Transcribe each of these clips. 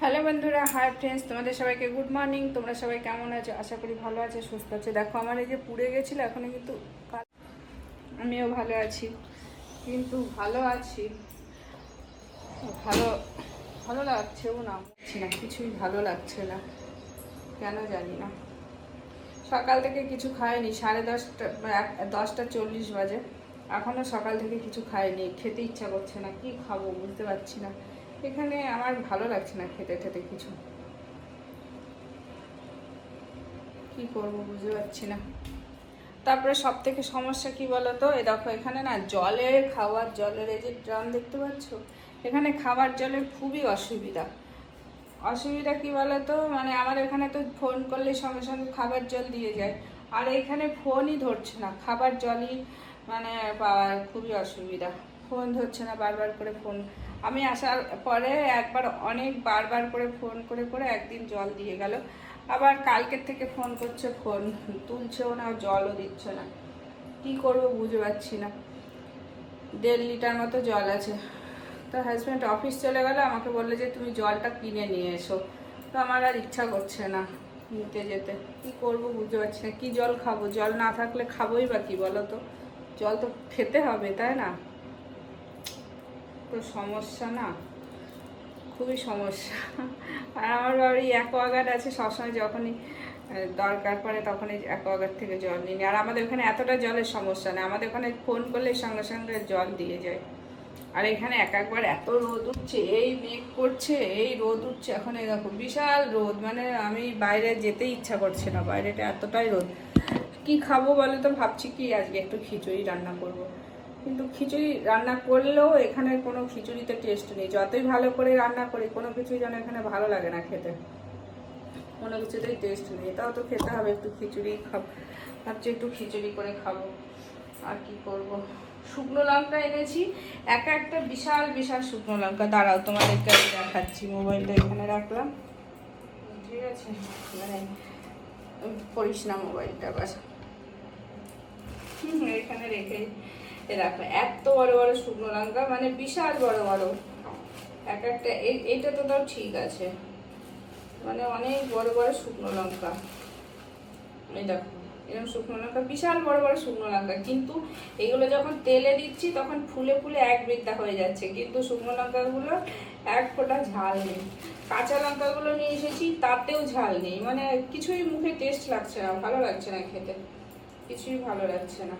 Hello বন্ধুরা, hi friends, তোমাদের সবাইকে গুড মর্নিং। তোমরা সবাই কেমন আছো? আশা করি ভালো আছে, সুস্থ আছে। দেখো আমার এই যে পুড়ে গেছিলো এখনো কিন্তু আমিও ভালো আছি, কিন্তু ভালো আছি, ভালো ভালো লাগছেও না, কিছুই ভালো লাগছে না, কেন জানি না। সকাল থেকে কিছু খাইনি, 10:30 বাজে, এখনও সকাল থেকে কিছু খাইনি, খেতে ইচ্ছা করছে না, কি খাবো বুঝতে পারছি না। এখানে আমার ভালো লাগছে না খেতে ঠেতে কিছু, কি করবো বুঝতে পারছি না। তারপরে সব থেকে সমস্যা কি বলতো, এই দেখো এখানে না খাওয়ার জলের এই যে ড্রাম দেখতে পাচ্ছ, এখানে খাবার জলের খুবই অসুবিধা। অসুবিধা কি বলতো, মানে আমার এখানে তো ফোন করলে সঙ্গে সঙ্গে খাবার জল দিয়ে যায়, আর এখানে ফোনই ধরছে না, খাবার জলই মানে পাওয়ার খুবই অসুবিধা। ফোন ধরছে না, বারবার করে ফোন, আমি আসার পরে একবার অনেক বারবার করে ফোন করে করে একদিন জল দিয়ে গেল, আবার কালকের থেকে ফোন করছে, ফোন তুলছেও না, জলও দিচ্ছে না, কি করব বুঝতে পারছি না। 1.5 লিটার মতো জল আছে। তো হাজব্যান্ড অফিস চলে গেল, আমাকে বললো যে তুমি জলটা কিনে নিয়ে এসো, তো আমার আর ইচ্ছা করছে না নিতে যেতে, কি করব বুঝতে পারছি না। কি জল খাবো? জল না থাকলে খাবোই বা কি বলো তো, জল তো খেতে হবে তাই না? তো সমস্যা না, খুবই সমস্যা। আর আমার বাড়ি অ্যাকোয়াগার্ড আছে, সবসময় যখনই দরকার পড়ে তখনই অ্যাকোয়াগার্ড থেকে জল নিই। আর আমাদের ওখানে এতটা জলের সমস্যা নেই, আমাদের ওখানে ফোন করলে সঙ্গে সঙ্গে জল দিয়ে যায়। আর এখানে একবার এত রোদ উঠছে, এই মেঘ করছে, এই রোদ উঠছে, এখন এই দেখো বিশাল রোদ, মানে আমি বাইরে যেতেই ইচ্ছা করছে না, বাইরেটা এতটাই রোদ। কি খাবো বলে তো, ভাবছি কি আজকে একটু খিচুড়ি রান্না করব। কিন্তু খিচুড়ি রান্না করলেও এখানে কোনো খিচুড়িতে টেস্ট নেই, যতই ভালো করে রান্না করি কোনো কিছুই যেন এখানে ভালো লাগে না খেতে, কোনো কিছুতেই টেস্ট নেই। তাও তো খেতে হবে, একটু খিচুড়ি খাবো, ভাবছি একটু খিচুড়ি করে খাবো, আর কি করব। শুকনো লঙ্কা এনেছি, একটা বিশাল বিশাল শুকনো লঙ্কা, দাঁড়াও তোমাদেরকে আমি দেখাচ্ছি, মোবাইলটা এখানে রাখলাম, ঠিক আছে, মানে পড়িস না মোবাইলটা, বাস এখানে রেখে রাখো। এত বড় বড় শুকনো লঙ্কা, মানে বিশাল বড় বড় একটা, এইটা তো তাও ঠিক আছে, মানে অনেক বড় বড় শুকনো লঙ্কা। এই দেখো এরকম শুকনো লঙ্কা, বিশাল বড় বড় শুকনো লঙ্কা, কিন্তু এগুলো যখন তেলে দিচ্ছি তখন ফুলে ফুলে এক বিদ্যা হয়ে যাচ্ছে, কিন্তু শুকনো লঙ্কাগুলো এক ফোঁটা ঝাল নেই। কাঁচা লঙ্কাগুলো নিয়ে এসেছি, তাতেও ঝাল নেই, মানে কিছুই মুখে টেস্ট লাগছে না, ভালো লাগছে না খেতে, কিছুই ভালো লাগছে না।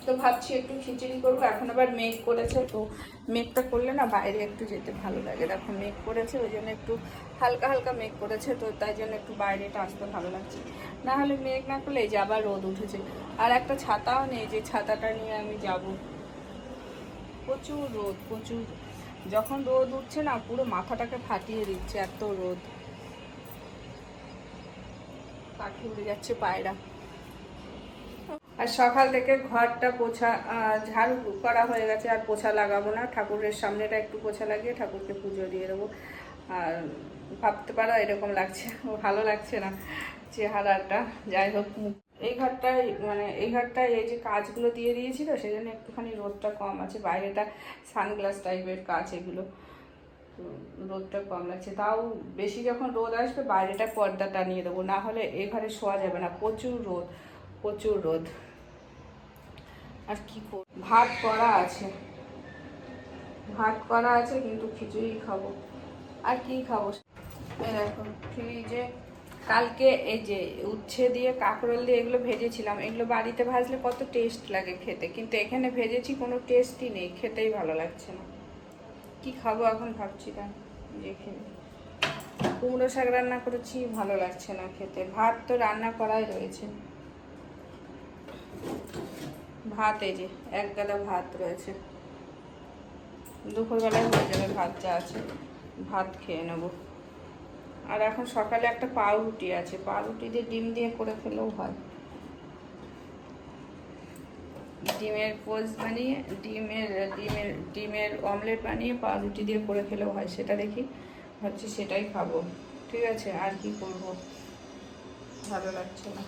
তো ভাবছি একটু খিচুড়ি করবো, এখন আবার মেঘ করেছে, তো মেঘটা করলে না বাইরে একটু যেতে ভালো লাগে। দেখো মেঘ করেছে, ওই জন্য একটু হালকা হালকা মেঘ করেছে, তো তাই জন্য একটু বাইরেটা আসতে ভালো লাগছে। না হলে মেঘ না করলে এই যে আবার রোদ উঠেছে, আর একটা ছাতাও নেই যে ছাতাটা নিয়ে আমি যাব। প্রচুর রোদ, প্রচুর, যখন রোদ উঠছে না পুরো মাথাটাকে ফাটিয়ে দিচ্ছে, এত রোদ। পাখি উড়ে যাচ্ছে, পায়রা। আর সকাল থেকে ঘরটা পোছা ঝাড়ু করা হয়ে গেছে, আর পোছা লাগাবো না, ঠাকুরের সামনেটা একটু পোছা লাগিয়ে ঠাকুরকে পুজো দিয়ে দেবো। আর ভাবতে পারো এরকম লাগছে, ভালো লাগছে না চেহারাটা। যাই হোক, এই ঘরটায় মানে এই ঘরটায় এই যে কাজগুলো দিয়ে দিয়েছি তো, সেই জন্য একটুখানি রোদটা কম আছে, বাইরেটা সানগ্লাস টাইপের কাজ, এগুলো রোদটা কম লাগছে। তাও বেশি যখন রোদ আসবে বাইরেটা পর্দা টানিয়ে দেবো, না হলে এই ঘরে শোয়া যাবে না, প্রচুর রোদ, প্রচুর রোদ। আর কি করব, ভাত করা আছে, ভাত করা আছে, কিন্তু খিচুড়ি খাবো, আর কি খাবো। দেখো ফ্রিজে কালকে এই যে উচ্ছে দিয়ে কাঁকরোল দিয়ে এগুলো ভেজেছিলাম, এগুলো বাড়িতে ভাজলে কত টেস্ট লাগে খেতে, কিন্তু এখানে ভেজেছি কোনো টেস্টই নেই, খেতেই ভালো লাগছে না। কি খাবো এখন ভাবছি, না যে খেয়ে কুমড়ো শাক রান্না করেছি, ভালো লাগছে না খেতে। ভাত তো রান্না করাই রয়েছে, ভাত এই যে এক গাদা ভাত রয়েছে, দুপুরবেলায় হয়ে যাবে ভাত যা আছে, ভাত খেয়ে নেবো। আর এখন সকালে একটা পাউরুটি আছে, পাউরুটি দিয়ে ডিম দিয়ে করে খেলেও হয়, ডিমের পোচ বানিয়ে ডিমের অমলেট বানিয়ে পাউরুটি দিয়ে করে খেলেও হয়, সেটা দেখি ভাবছি সেটাই খাবো। ঠিক আছে, আর কি করব, ভালো লাগছে না।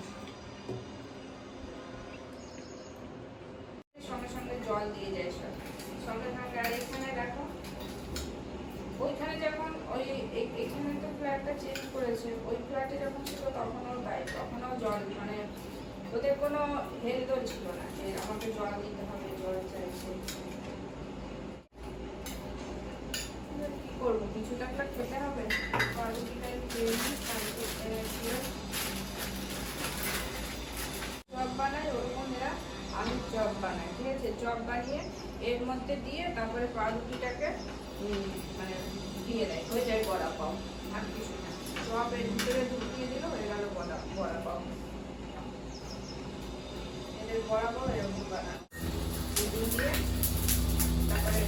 সঙ্গে সঙ্গে জল দিয়ে যায়, সব সঙ্গে সঙ্গে। আর এখানে ওই এখানে তো ফ্ল্যাটটা চেঞ্জ করেছে, ওই ফ্ল্যাটে যখন ছিল তখনও তাই, তখনও জল মানে ওদের কোনো হেলদোল ছিল না যে আমাকে জল দিতে হবে, জল চাইছে। কি করবো, কিছু তো একটা খেতে হবে। পাউরুটিটা খেয়ে নিই। চপ বানায় ওরকম এরা আলুর চপ বানায়, ঠিক আছে? চপ বানিয়ে এর মধ্যে দিয়ে তারপরে পাউরুটিটাকে মানে দিয়ে দেয়, হয়ে যায় বড়া পাও। আর কিছু না, চপ এর ভিতরে ঢুকিয়ে দিল, হয়ে গেল বড়া পাও। এদের বড়া পাও এরকম বানানো দিয়ে তারপরে